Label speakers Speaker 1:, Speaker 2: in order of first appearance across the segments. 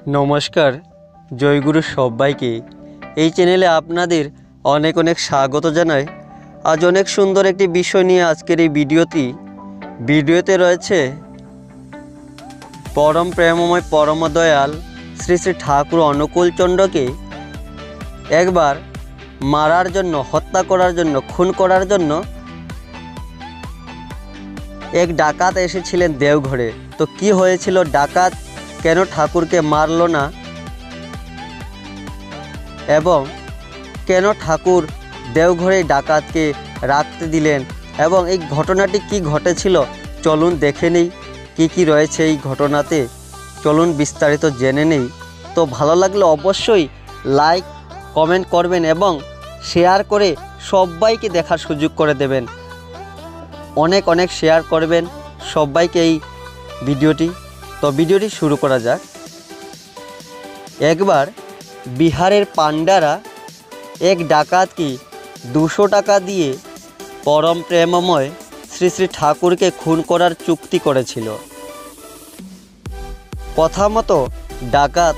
Speaker 1: নমস্কার, জয়গুরু সবাইকে। এই চ্যানেলে আপনাদের অনেক অনেক স্বাগত জানাই। আজ অনেক সুন্দর একটি বিষয় নিয়ে আজকের এই ভিডিওতে রয়েছে পরম প্রেমময় পরম দয়াল শ্রী শ্রী ঠাকুর অনুকূলচন্দ্রকে একবার মারার জন্য, হত্যা করার জন্য, খুন করার জন্য এক ডাকাত এসেছিলেন দেওঘরে। তো কি হয়েছিল, ডাকাত কেন ঠাকুরকে মারল না এবং কেন ঠাকুর দেওঘরে ডাকাতকে রাখতে দিলেন এবং এই ঘটনাটি কি ঘটেছিল, চলুন দেখে নেই কি রয়েছে এই ঘটনাতে। চলুন বিস্তারিত জেনে নেই। তো ভালো লাগলে অবশ্যই লাইক কমেন্ট করবেন এবং শেয়ার করে সবাইকে দেখার সুযোগ করে দেবেন। অনেক অনেক শেয়ার করবেন সবাইকে এই ভিডিওটি। তো ভিডিওটি শুরু করা যাক। একবার বিহারের পান্ডারা এক ডাকাতকে 200 টাকা দিয়ে পরম প্রেমময় শ্রী শ্রী ঠাকুরকে খুন করার চুক্তি করেছিল। কথা মতো ডাকাত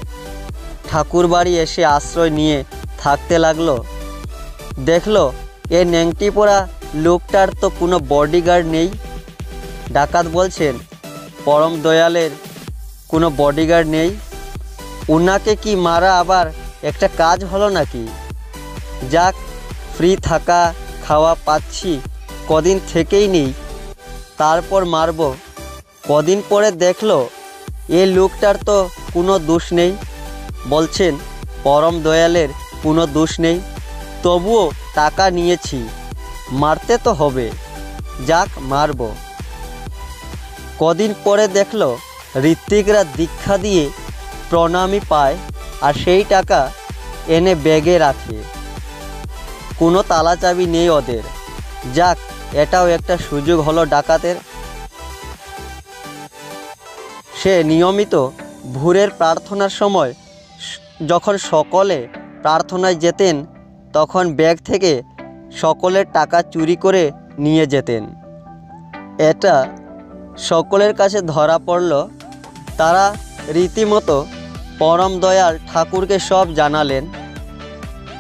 Speaker 1: ঠাকুর বাড়ি এসে আশ্রয় নিয়ে থাকতে লাগলো। দেখলো এ ন্যাংটি পরা লোকটার তো কোনো বডিগার্ড নেই। ডাকাত বলছেন, পরম দয়ালের কোনো বডিগার্ড নেই, উনাকে কি মারা আবার একটা কাজ হলো নাকি? যাক, ফ্রি থাকা খাওয়া পাচ্ছি কদিন থেকেই নেই, তারপর মারব। কদিন পরে দেখলো এ লোকটার তো কোনো দোষ নেই। বলছেন পরম দয়ালের কোনো দোষ নেই, তবুও টাকা নিয়েছি, মারতে তো হবে, যাক মারব। কদিন পরে দেখলো ঋত্বিকরা দীক্ষা দিয়ে প্রণামী পায় আর সেই টাকা এনে ব্যাগে রাখে, কোনো তালা চাবি নেই ওদের। যাক, এটাও একটা সুযোগ হলো ডাকাতের। সে নিয়মিত ভোরের প্রার্থনার সময় যখন সকলে প্রার্থনায় যেতেন তখন ব্যাগ থেকে সকলের টাকা চুরি করে নিয়ে যেতেন। এটা সকলের কাছে ধরা পড়ল। তারা রীতিমতো পরম দয়াল ঠাকুরকে সব জানালেন।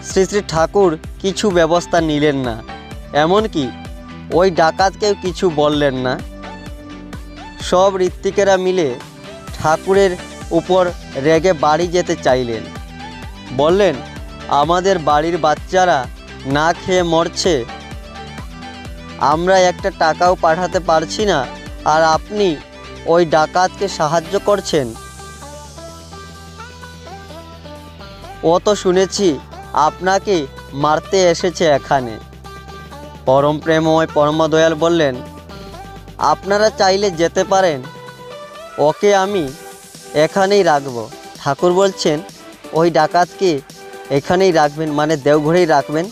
Speaker 1: শ্রী শ্রী ঠাকুর কিছু ব্যবস্থা নিলেন না, এমনকি ওই ডাকাতকেও কিছু বললেন না। সব ঋত্বিকেরা মিলে ঠাকুরের উপর রেগে বাড়ি যেতে চাইলেন। বললেন, আমাদের বাড়ির বাচ্চারা না খেয়ে মরছে, আমরা একটা টাকাও পাঠাতে পারছি না, আর আপনি ওই ডাকাতকে সাহায্য করছেন। ও তো শুনেছি আপনাকে মারতে এসেছে এখানে। পরম প্রেমময় পরম দয়াল বললেন, আপনারা চাইলে যেতে পারেন, ওকে আমি এখানেই রাখব। ঠাকুর বলছেন, ওই ডাকাতকে এখানেই রাখবেন, মানে দেওঘরেই রাখবেন।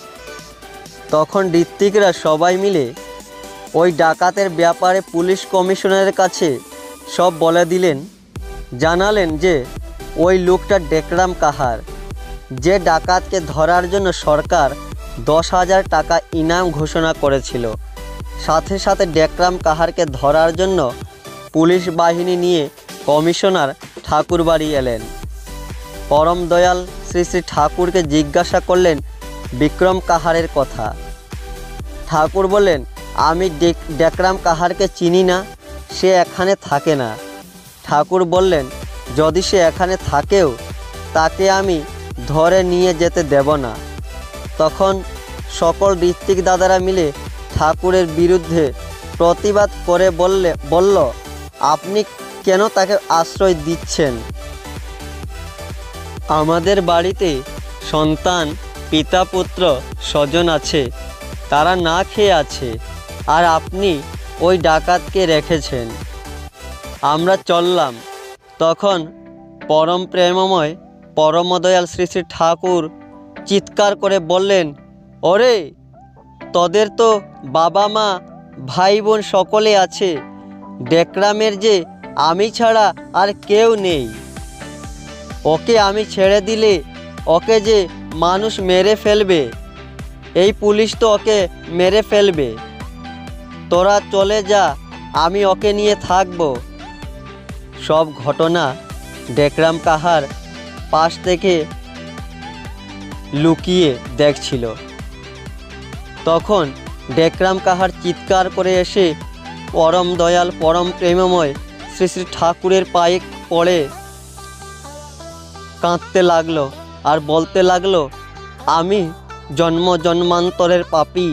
Speaker 1: তখন ঋত্বিকরা সবাই মিলে ওই ডাকাতের ব্যাপারে পুলিশ কমিশনারের কাছে সব বলে দিলেন। জানালেন যে ওই লোকটা ডেকরাম কাহার, যে ডাকাতকে ধরার জন্য সরকার 10,000 টাকা ইনাম ঘোষণা করেছিল। সাথে সাথে ডেকরাম কাহারকে ধরার জন্য পুলিশ বাহিনী নিয়ে কমিশনার ঠাকুর বাড়ি এলেন। পরম দয়াল শ্রী শ্রী ঠাকুরকে জিজ্ঞাসা করলেন বিক্রম কাহারের কথা। ঠাকুর বললেন, আমি ডেকরাম কাহারকে চিনি না, সে এখানে থাকে না। ঠাকুর বললেন, যদি সে এখানে থাকেও তাকে আমি ধরে নিয়ে যেতে দেব না। তখন সকল ঋত্বিক দাদারা মিলে ঠাকুরের বিরুদ্ধে প্রতিবাদ করে বলল, আপনি কেন তাকে আশ্রয় দিচ্ছেন? আমাদের বাড়িতে সন্তান, পিতা, পুত্র, স্বজন আছে, তারা না খেয়ে আছে, আর আপনি ওই ডাকাতকে রেখেছেন। আমরা চললাম। তখন পরম প্রেমময় পরম দয়াল শ্রী শ্রী ঠাকুর চিৎকার করে বললেন, ওরে, তোদের তো বাবা মা ভাই বোন সকলে আছে, ডেকরামের যে আমি ছাড়া আর কেউ নেই। ওকে আমি ছেড়ে দিলে ওকে যে মানুষ মেরে ফেলবে, এই পুলিশ তো ওকে মেরে ফেলবে। তোরা চলে যা, আমি ওকে নিয়ে থাকব। সব ঘটনা ডেকরাম কাহার পাশ থেকে লুকিয়ে দেখছিল। তখন ডেকরাম কাহার চিৎকার করে এসে পরম দয়াল পরম প্রেমময় শ্রী শ্রী ঠাকুরের পায়ে পড়ে কাঁদতে লাগলো আর বলতে লাগলো, আমি জন্ম জন্মান্তরের পাপী,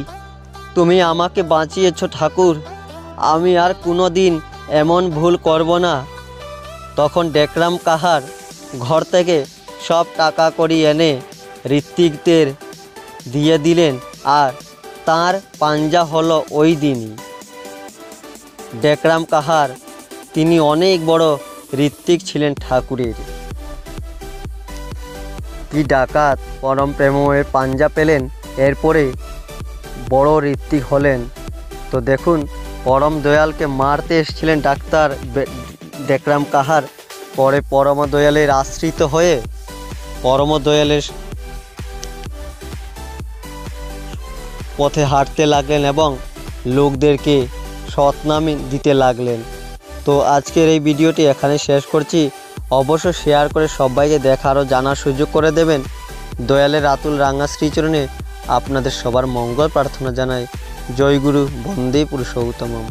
Speaker 1: তুমি আমাকে বাঁচিয়েছো ঠাকুর, আমি আর কোনো দিন এমন ভুল করব না। তখন ডেকরাম কাহার ঘর থেকে সব টাকা কড়ি এনে ঋত্বিকদের দিয়ে দিলেন আর তার পাঞ্জা হলো ওই দিনই। ডেকরাম কাহার তিনি অনেক বড় ঋত্বিক ছিলেন ঠাকুরের। কি ডাকাত পরম প্রেমময়ের পাঞ্জা পেলেন, এরপরে বড় ঋত্বিক হলেন। তো দেখুন, পরম দয়ালকে মারতে এসেছিলেন ডাক্তার ডেকরাম কাহার, পরে পরম দয়ালের আশ্রিত হয়ে পরম দয়ালের পথে হাঁটতে লাগলেন এবং লোকদেরকে সৎনামে দিতে লাগলেন। তো আজকের এই ভিডিওটি এখানে শেষ করছি। অবশ্যই শেয়ার করে সবাইকে দেখার ও জানার সুযোগ করে দেবেন। দয়ালের আতুল রাঙা শ্রীচরণে আপনাদের সবার মঙ্গল প্রার্থনা জানাই। জয় গুরু, বন্দে পুরুষোত্তমম।